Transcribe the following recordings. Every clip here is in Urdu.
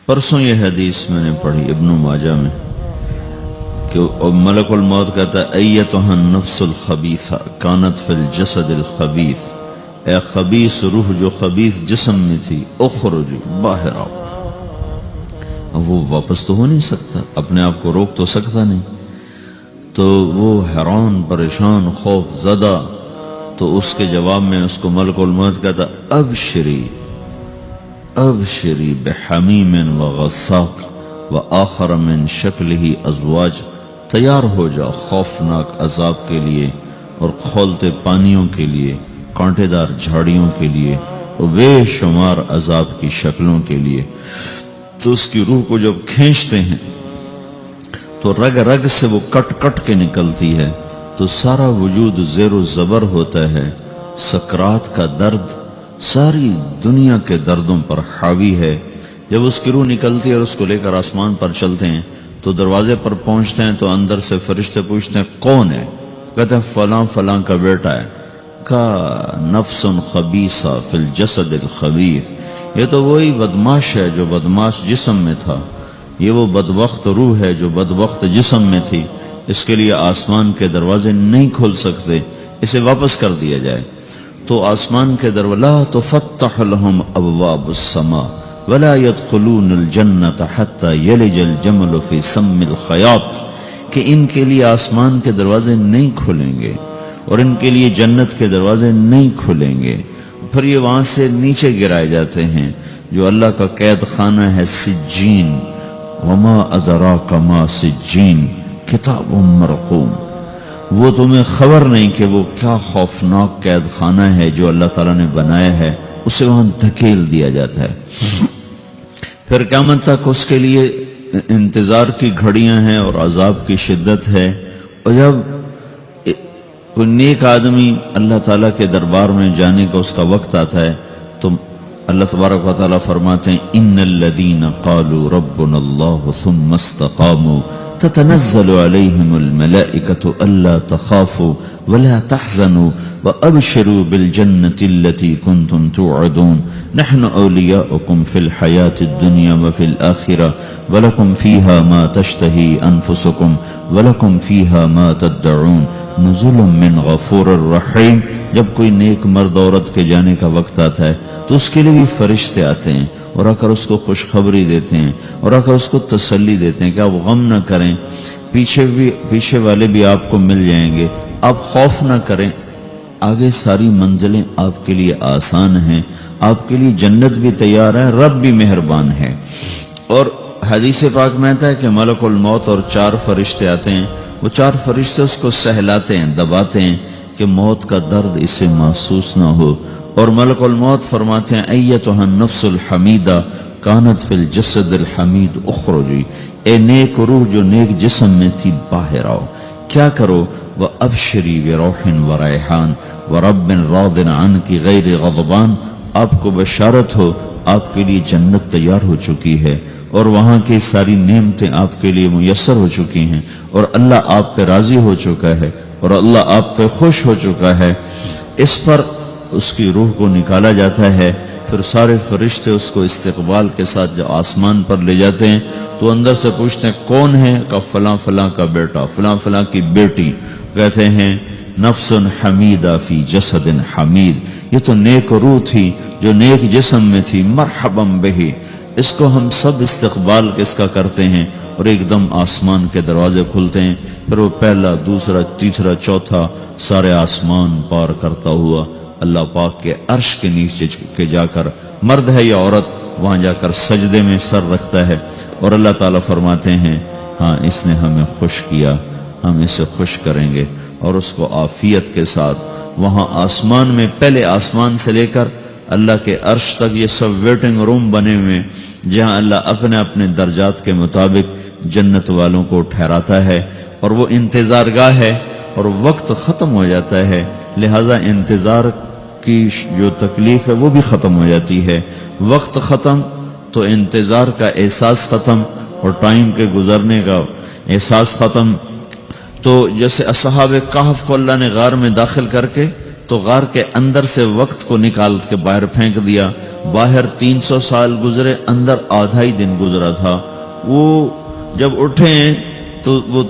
پرسوں یہ حدیث میں نے پڑھی ابن ماجہ میں کہ ملک الموت کہتا ہے ایتھا النفس الخبیثہ کانت فی الجسد الخبیث، اے خبیث روح جو خبیث جسم میں تھی، اخرج باہر آؤ۔ اب وہ واپس تو ہو نہیں سکتا، اپنے آپ کو روک تو سکتا نہیں، تو وہ حیران پریشان خوف زدہ، تو اس کے جواب میں اس کو ملک الموت کہتا ابشری ابشری بحمیم وغساق وآخر من شکلہ ازواج، تیار ہو جا خوفناک عذاب کے لیے اور کھولتے پانیوں کے لیے، کانٹے دار جھاڑیوں کے لیے اور بے شمار عذاب کی شکلوں کے لیے۔ تو اس کی روح کو جب کھینچتے ہیں تو رگ رگ سے وہ کٹ کٹ کے نکلتی ہے، تو سارا وجود زیر و زبر ہوتا ہے، سکرات کا درد ساری دنیا کے دردوں پر حاوی ہے۔ جب اس کی روح نکلتی ہے اور اس کو لے کر آسمان پر چلتے ہیں تو دروازے پر پہنچتے ہیں تو اندر سے فرشتے پوچھتے ہیں کون ہے؟ کہتے ہیں فلاں فلاں کا بیٹا ہے۔ کہا نفس خبیثہ فی الجسد الخبیث، یہ تو وہی بدماش ہے جو بدماش جسم میں تھا، یہ وہ بدبخت روح ہے جو بدبخت جسم میں تھی، اس کے لیے آسمان کے دروازے نہیں کھول سکتے، اسے واپس کر دیا جائے۔ تو آسمان کے دروازے لا تفتح لهم ابواب السماء ولا يدخلون الجنة حتى يلج الجمل في سم الخياط، کہ ان کے لیے آسمان کے دروازے نہیں کھلیں گے اور ان کے لیے جنت کے دروازے نہیں کھلیں گے، پھر یہ وہاں سے نیچے گرائے جاتے ہیں جو اللہ کا قید خانہ ہے سجین۔ وما ادراک ما سجین کتاب مرقوم، وہ تمہیں خبر نہیں کہ وہ کیا خوفناک قید خانہ ہے جو اللہ تعالیٰ نے بنایا ہے، اسے وہاں دھکیل دیا جاتا ہے۔ پھر قیامت تک اس کے لیے انتظار کی گھڑیاں ہیں اور عذاب کی شدت ہے۔ اور جب کوئی نیک آدمی اللہ تعالیٰ کے دربار میں جانے کا اس کا وقت آتا ہے تو اللہ تبارک و تعالیٰ فرماتے ہیں ان الذین قالوا ربنا اللہ ثم استقاموا تتنزل علیہم الملائکۃ الا تخافوا ولا تحزنوا وابشروا بالجنة التي كنتم توعدون نحن اولیاؤکم فی الحیاة الدنیا وفی الآخرة ولکم فیہا ما تشتہی انفسکم ولکم فیہا ما تدعون نزل من غفور الرحیم۔ جب کوئی نیک مرد عورت کے جانے کا وقت آتا ہے تو اس کے لیے بھی فرشتے آتے ہیں اور آ کر اس کو خوشخبری دیتے ہیں اور آ کر اس کو تسلی دیتے ہیں کہ آپ غم نہ کریں، پیچھے والے بھی آپ کو مل جائیں گے، آپ خوف نہ کریں، آگے ساری منزلیں آپ کے لیے آسان ہیں، آپ کے لیے جنت بھی تیار ہے، رب بھی مہربان ہے۔ اور حدیث پاک میں آتا ہے کہ ملک الموت اور 4 فرشتے آتے ہیں، وہ 4 فرشتے اس کو سہلاتے ہیں، دباتے ہیں کہ موت کا درد اسے محسوس نہ ہو، اور ملک الموت فرماتے ہیں ایتھا النفس الحمیدہ کانت فی الجسد الحمید اخرجی، اے نیک روح جو نیک جسم میں تھی باہر آؤ۔ کیا کرو؟ وَأَبْشِرِي بِرَوْحٍ وَرَيْحَانٍ وَرَبٍّ رَاضٍ عَنْكِ غَيْرِ غَضْبَانٍ، آپ کو بشارت ہو آپ کے لیے جنت تیار ہو چکی ہے اور وہاں کی ساری نعمتیں آپ کے لیے میسر ہو چکی ہیں اور اللہ آپ پہ راضی ہو چکا ہے اور اللہ آپ پہ خوش ہو چکا ہے۔ اس پر اس کی روح کو نکالا جاتا ہے، پھر سارے فرشتے اس کو استقبال کے ساتھ جب آسمان پر لے جاتے ہیں تو اندر سے پوچھتے ہیں کون ہے؟ کہ فلاں فلاں کا بیٹا، فلاں فلاں کی بیٹی۔ کہتے ہیں نفس حمیدہ فی جسد حمید، یہ تو نیک روح تھی جو نیک جسم میں تھی، مرحبا بہی، اس کو ہم سب استقبال کس کا کرتے ہیں، اور ایک دم آسمان کے دروازے کھلتے ہیں، پھر وہ پہلا دوسرا تیسرا چوتھا سارے آسمان پار کرتا ہوا اللہ پاک کے عرش کے نیچے کے جا کر، مرد ہے یا عورت، وہاں جا کر سجدے میں سر رکھتا ہے اور اللہ تعالیٰ فرماتے ہیں ہاں اس نے ہمیں خوش کیا، ہم اسے خوش کریں گے، اور اس کو عافیت کے ساتھ وہاں آسمان میں، پہلے آسمان سے لے کر اللہ کے عرش تک یہ سب ویٹنگ روم بنے ہوئے جہاں اللہ اپنے اپنے درجات کے مطابق جنت والوں کو ٹھہراتا ہے، اور وہ انتظار گاہ ہے اور وقت ختم ہو جاتا ہے، لہذا انتظار کی جو تکلیف ہے وہ بھی ختم ہو جاتی ہے۔ وقت ختم تو انتظار کا احساس ختم اور ٹائم کے گزرنے کا احساس ختم۔ تو جیسے اصحاب کہف کو اللہ نے غار میں داخل کر کے تو غار کے اندر سے وقت کو نکال کے باہر پھینک دیا، باہر 300 سال گزرے، اندر آدھا ہی دن گزرا تھا۔ وہ جب اٹھے تو وہ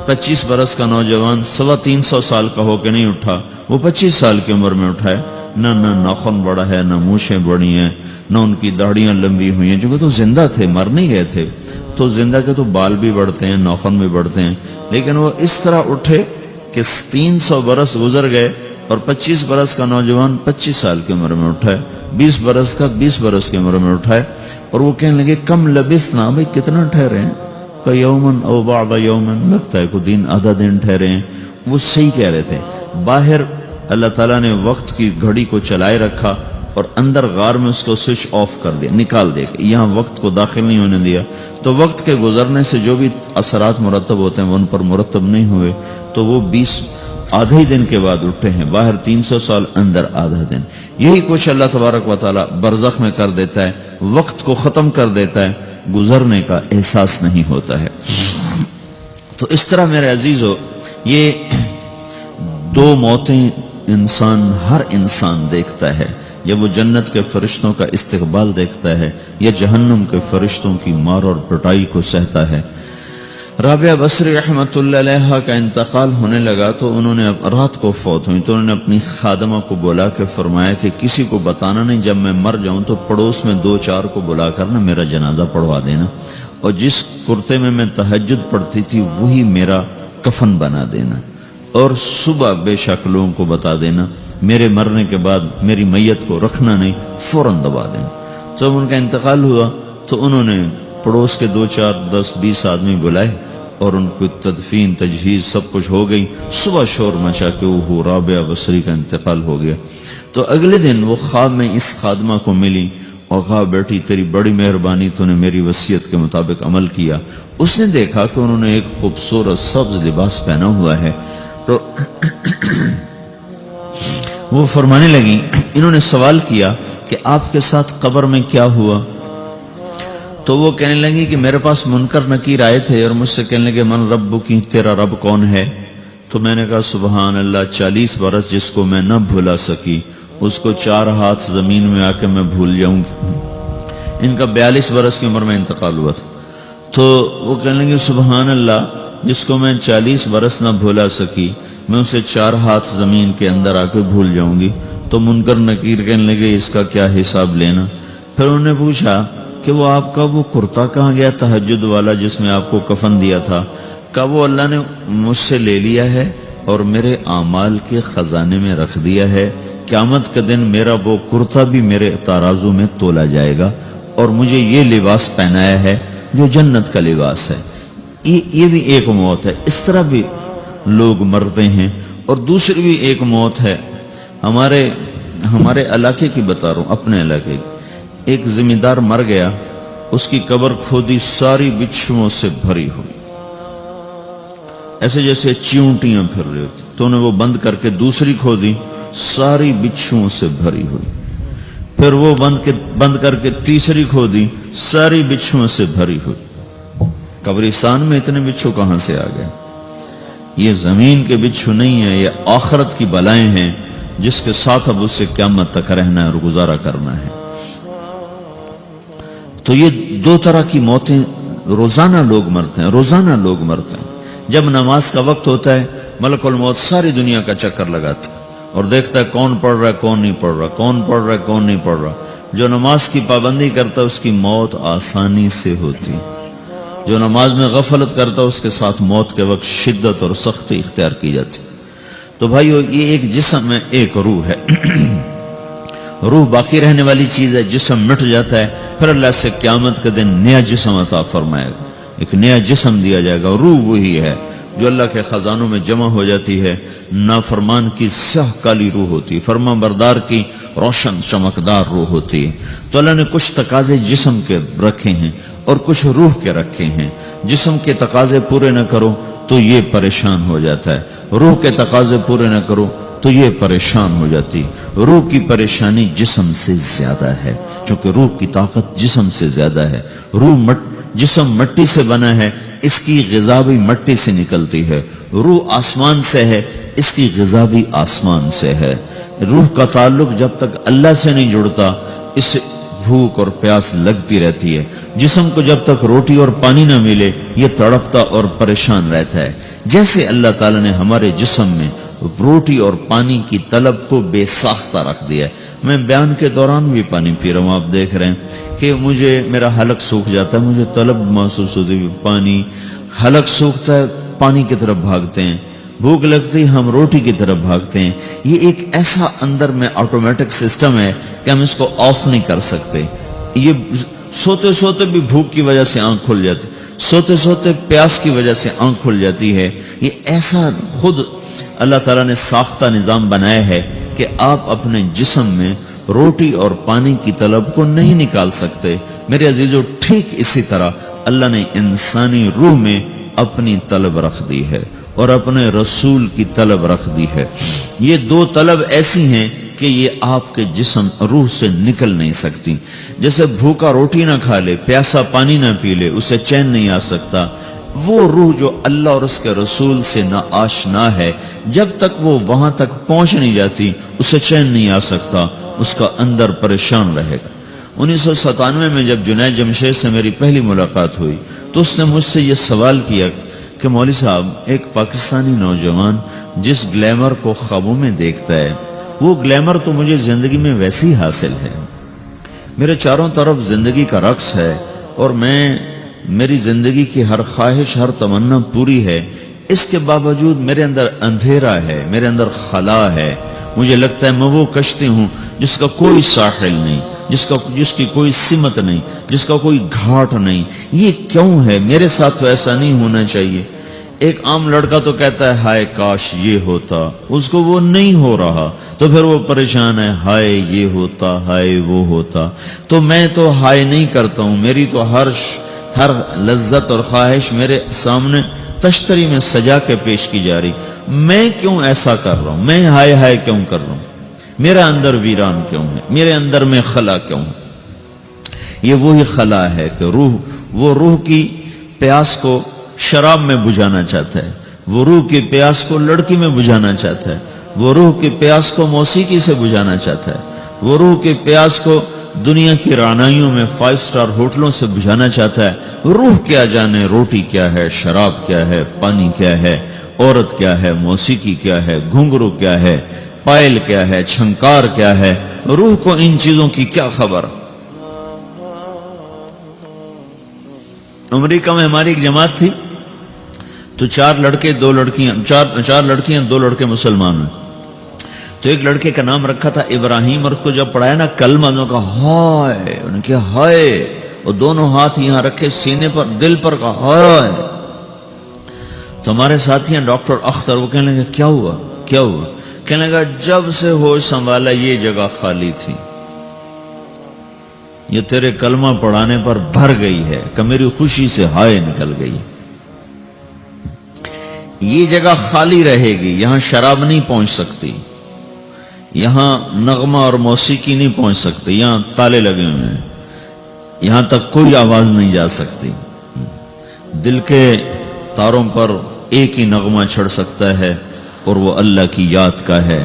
25 برس کا نوجوان 350 سال کا ہو کے نہیں اٹھا، وہ 25 سال کی عمر میں اٹھا ہے۔ نہ ناخن بڑا ہے، نہ مونچھیں بڑی ہیں، نہ ان کی داڑیاں لمبی ہوئی ہیں، چونکہ تو زندہ تھے، مر نہیں گئے تھے۔ تو زندہ کے تو بال بھی بڑھتے ہیں، ناخن بھی بڑھتے ہیں، لیکن وہ اس طرح اٹھے کہ 300 برس گزر گئے اور 25 برس کا نوجوان 25 سال کی عمر میں اٹھا ہے، 20 برس کا 20 برس کی عمر میں اٹھا ہے۔ اور وہ کہنے لگے کم لبثنا، بھئی کتنا ٹھہرے ہیں؟ کہ یومن او بعض یومن، لگتا ہے کوئی دن آدھا دن ٹھہرے ہیں۔ وہ صحیح کہہ رہے تھے۔ باہر اللہ تعالیٰ نے وقت کی گھڑی کو چلائے رکھا اور اندر غار میں اس کو سوئچ آف کر دیا، نکال دیا، یہاں وقت کو داخل نہیں ہونے دیا۔ تو وقت کے گزرنے سے جو بھی اثرات مرتب ہوتے ہیں وہ ان پر مرتب نہیں ہوئے، تو وہ 20 آدھے ہی دن کے بعد اٹھے ہیں۔ باہر 300 سال، اندر آدھا دن۔ یہی کچھ اللہ تبارک و تعالیٰ برزخ میں کر دیتا ہے، وقت کو ختم کر دیتا ہے، گزرنے کا احساس نہیں ہوتا ہے۔ تو اس طرح میرے عزیزو، یہ دو موتیں ہر انسان دیکھتا ہے، جب وہ جنت کے فرشتوں کا استقبال دیکھتا ہے یا جہنم کے فرشتوں کی مار اور پٹائی کو سہتا ہے۔ رابعہ بصری رحمت اللہ علیہ کا انتقال ہونے لگا تو انہوں نے رات کو فوت ہوئی، تو انہوں نے اپنی خادمہ کو بلا کے فرمایا کہ کسی کو بتانا نہیں، جب میں مر جاؤں تو پڑوس میں 2-4 کو بلا کر نا میرا جنازہ پڑھوا دینا، اور جس کرتے میں تہجد پڑھتی تھی وہی میرا کفن بنا دینا، اور صبح بے شک لوگوں کو بتا دینا، میرے مرنے کے بعد میری میت کو رکھنا نہیں، فوراً دبا دینا۔ تو جب ان کا انتقال ہوا تو انہوں نے پڑوس کے 2-4 10-20 آدمی بلائے اور ان کو تدفین تجہیز سب کچھ ہو گئی۔ صبح شور مچا کہ وہ رابعہ بصری کا انتقال ہو گیا۔ تو اگلے دن وہ خواب میں اس خادمہ کو ملی اور کہا بیٹی تیری بڑی مہربانی، تو نے میری وصیت کے مطابق عمل کیا۔ اس نے دیکھا کہ انہوں نے ایک خوبصورت سبز لباس پہنا ہوا ہے، تو وہ فرمانے لگی، انہوں نے سوال کیا کہ آپ کے ساتھ قبر میں کیا ہوا؟ تو وہ کہنے لگی کہ میرے پاس منکر نکیر آئے تھے اور مجھ سے کہنے لگے من رب کی، تیرا رب کون ہے؟ تو میں نے کہا سبحان اللہ، 40 برس جس کو میں نہ بھولا سکی اس کو 4 ہاتھ زمین میں آ کے میں بھول جاؤں گی۔ ان کا 42 برس کی عمر میں انتقال ہوا تھا۔ تو وہ کہنے لگے سبحان اللہ، جس کو میں 40 برس نہ بھولا سکی میں اسے 4 ہاتھ زمین کے اندر آ کے بھول جاؤں گی۔ تو منکر نکیر کہنے لگے اس کا کیا حساب لینا؟ پھر انہوں نے پوچھا کہ وہ آپ کا وہ کرتا کہاں گیا تہجد والا جس میں آپ کو کفن دیا تھا؟ کہ وہ اللہ نے مجھ سے لے لیا ہے اور میرے اعمال کے خزانے میں رکھ دیا ہے، قیامت کے دن میرا وہ کرتا بھی میرے ترازو میں تولا جائے گا اور مجھے یہ لباس پہنایا ہے جو جنت کا لباس ہے۔ یہ بھی ایک موت ہے۔ اس طرح بھی لوگ مرتے ہیں۔ اور دوسری بھی ایک موت ہے، ہمارے علاقے کی بتا رہا ہوں، اپنے علاقے کی۔ ایک ذمہ دار مر گیا، اس کی قبر کھودی، ساری بچھوؤں سے بھری ہوئی، ایسے جیسے چیونٹیاں پھر رہی ہوتی۔ تو انہیں وہ بند کر کے دوسری کھودی، ساری بچھوؤں سے بھری ہوئی۔ پھر وہ بند کر کے تیسری کھودی، ساری بچھوؤں سے بھری ہوئی۔ قبرستان میں اتنے بچھو کہاں سے آ گئے؟ یہ زمین کے بچھو نہیں ہیں، یہ آخرت کی بلائیں ہیں جس کے ساتھ اب اسے قیامت تک رہنا ہے اور گزارا کرنا ہے۔ تو یہ 2 طرح کی موتیں روزانہ لوگ مرتے ہیں، روزانہ لوگ مرتے ہیں۔ جب نماز کا وقت ہوتا ہے ملک الموت ساری دنیا کا چکر لگاتا ہے اور دیکھتا ہے کون پڑھ رہا ہے کون نہیں پڑھ رہا، کون پڑھ رہا ہے کون نہیں پڑھ رہا۔ جو نماز کی پابندی کرتا ہے اس کی موت آسانی سے ہوتی، جو نماز میں غفلت کرتا ہے اس کے ساتھ موت کے وقت شدت اور سختی اختیار کی جاتی۔ تو بھائیو، یہ ایک جسم ہے، ایک روح ہے۔ روح باقی رہنے والی چیز ہے، جسم مٹ جاتا ہے، پھر اللہ سے قیامت کے دن نیا جسم عطا فرمائے گا، ایک نیا جسم دیا جائے گا۔ روح وہی ہے جو اللہ کے خزانوں میں جمع ہو جاتی ہے۔ نافرمان کی سیاہ کالی روح ہوتی ہے، فرما بردار کی روشن چمکدار روح ہوتی ہے۔ تو اللہ نے کچھ تقاضے جسم کے رکھے ہیں اور کچھ روح کے رکھے ہیں۔ جسم کے تقاضے پورے نہ کرو تو یہ پریشان ہو جاتا ہے، روح کے تقاضے پورے نہ کرو تو یہ پریشان ہو جاتی۔ روح کی پریشانی جسم سے زیادہ ہے، چونکہ روح کی طاقت جسم سے زیادہ ہے۔ جسم مٹی سے بنا ہے، اس کی غذا بھی مٹی سے نکلتی ہے۔ روح آسمان سے ہے، اس کی غذا بھی آسمان سے ہے۔ روح کا تعلق جب تک اللہ سے نہیں جڑتا، بھوک اور پیاس لگتی رہتی ہے. جسم کو جب تک روٹی اور پانی نہ ملے یہ تڑپتا اور پریشان رہتا ہے. جیسے اللہ تعالیٰ نے ہمارے جسم میں روٹی اور پانی کی طلب کو بے ساختہ رکھ دیا ہے. میں بیان کے دوران بھی پانی پی رہا ہوں، آپ دیکھ رہے ہیں کہ مجھے میرا حلق سوکھ جاتا ہے، مجھے طلب محسوس ہوتی ہے پانی. حلق سوکھتا ہے پانی کی طرف بھاگتے ہیں، بھوک لگتی ہم روٹی کی طرف بھاگتے ہیں. یہ ایک ایسا اندر میں آٹومیٹک سسٹم ہے کہ ہم اس کو آف نہیں کر سکتے. یہ سوتے سوتے بھی بھوک کی وجہ سے آنکھ کھل جاتی، سوتے سوتے پیاس کی وجہ سے آنکھ کھل جاتی ہے. یہ ایسا خود اللہ تعالیٰ نے ساختہ نظام بنایا ہے کہ آپ اپنے جسم میں روٹی اور پانی کی طلب کو نہیں نکال سکتے. میرے عزیزو، ٹھیک اسی طرح اللہ نے انسانی روح میں اپنی طلب رکھ دی ہے اور اپنے رسول کی طلب رکھ دی ہے. یہ دو طلب ایسی ہیں کہ یہ آپ کے جسم روح سے نکل نہیں سکتی. جیسے بھوکا روٹی نہ کھا لے، پیاسا پانی نہ پی لے، اسے چین نہیں آ سکتا. وہ روح جو اللہ اور اس کے رسول سے نہ آشنا ہے، جب تک وہ وہاں تک پہنچ نہیں جاتی اسے چین نہیں آ سکتا، اس کا اندر پریشان رہے گا. 1997 میں جب جنید جمشید سے میری پہلی ملاقات ہوئی تو اس نے مجھ سے یہ سوال کیا کہ مولوی صاحب، ایک پاکستانی نوجوان جس گلیمر کو خوابوں میں دیکھتا ہے وہ گلیمر تو مجھے زندگی میں ویسی حاصل ہے. میرے چاروں طرف زندگی کا رقص ہے اور میری زندگی کی ہر خواہش، ہر تمنا پوری ہے. اس کے باوجود میرے اندر اندھیرا ہے، میرے اندر خلا ہے. مجھے لگتا ہے میں وہ کشتی ہوں جس کا کوئی ساحل نہیں، جس کی کوئی سمت نہیں، جس کا کوئی گھاٹ نہیں. یہ کیوں ہے؟ میرے ساتھ تو ایسا نہیں ہونا چاہیے. ایک عام لڑکا تو کہتا ہے ہائے کاش یہ ہوتا، اس کو وہ نہیں ہو رہا تو پھر وہ پریشان ہے، ہائے یہ ہوتا، ہائے وہ ہوتا. تو میں تو ہائے نہیں کرتا ہوں، میری تو ہر لذت اور خواہش میرے سامنے تشتری میں سجا کے پیش کی جا رہی. میں کیوں ایسا کر رہا ہوں؟ میں ہائے ہائے کیوں کر رہا ہوں؟ میرا اندر ویران کیوں ہے؟ میرے اندر میں خلا کیوں ہے؟ یہ وہی خلا ہے کہ وہ روح کی پیاس کو شراب میں بجھانا چاہتا ہے، وہ روح کی پیاس کو لڑکی میں بجھانا چاہتا ہے، وہ روح کی پیاس کو موسیقی سے بجھانا چاہتا ہے، وہ روح کی پیاس کو دنیا کی رعنائیوں میں 5 سٹار ہوٹلوں سے بجھانا چاہتا ہے. روح کیا جانے روٹی کیا ہے، شراب کیا ہے، پانی کیا ہے، عورت کیا ہے، موسیقی کیا ہے، گھنگرو کیا ہے، پائل کیا ہے، چھنکار کیا ہے. روح کو ان چیزوں کی کیا خبر؟ امریکہ میں ہماری ایک جماعت تھی تو 4 لڑکے 2 لڑکیاں، 4 لڑکیاں 2 لڑکے مسلمان ہیں. تو ایک لڑکے کا نام رکھا تھا ابراہیم، اور اس کو جب پڑھایا نا کلمہ، انہوں نے کہا ہائے، انہوں نے کہا ہائے، اور دونوں ہاتھ یہاں رکھے سینے پر، دل پر، کہا ہائے. تو ہمارے ساتھی ہیں ڈاکٹر اختر، وہ کہنے لگے کیا ہوا کیا ہوا؟ کہنے لگا جب سے ہوش سنبھالا یہ جگہ خالی تھی، یہ تیرے کلمہ پڑھانے پر بھر گئی ہے کہ میری خوشی سے ہائے نکل گئی. یہ جگہ خالی رہے گی، یہاں شراب نہیں پہنچ سکتی، یہاں نغمہ اور موسیقی نہیں پہنچ سکتی، یہاں تالے لگے ہوئے ہیں، یہاں تک کوئی آواز نہیں جا سکتی. دل کے تاروں پر ایک ہی نغمہ چڑھ سکتا ہے اور وہ اللہ کی یاد کا ہے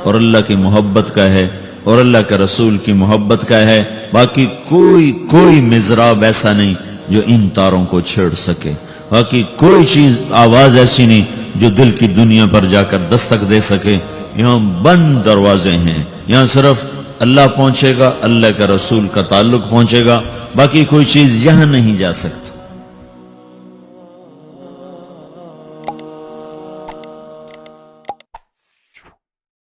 اور اللہ کی محبت کا ہے اور اللہ کے رسول کی محبت کا ہے. باقی کوئی مضراب ایسا نہیں جو ان تاروں کو چھیڑ سکے. باقی کوئی چیز، آواز ایسی نہیں جو دل کی دنیا پر جا کر دستک دے سکے. یہاں بند دروازے ہیں، یہاں صرف اللہ پہنچے گا، اللہ کے رسول کا تعلق پہنچے گا، باقی کوئی چیز یہاں نہیں جا سکتی.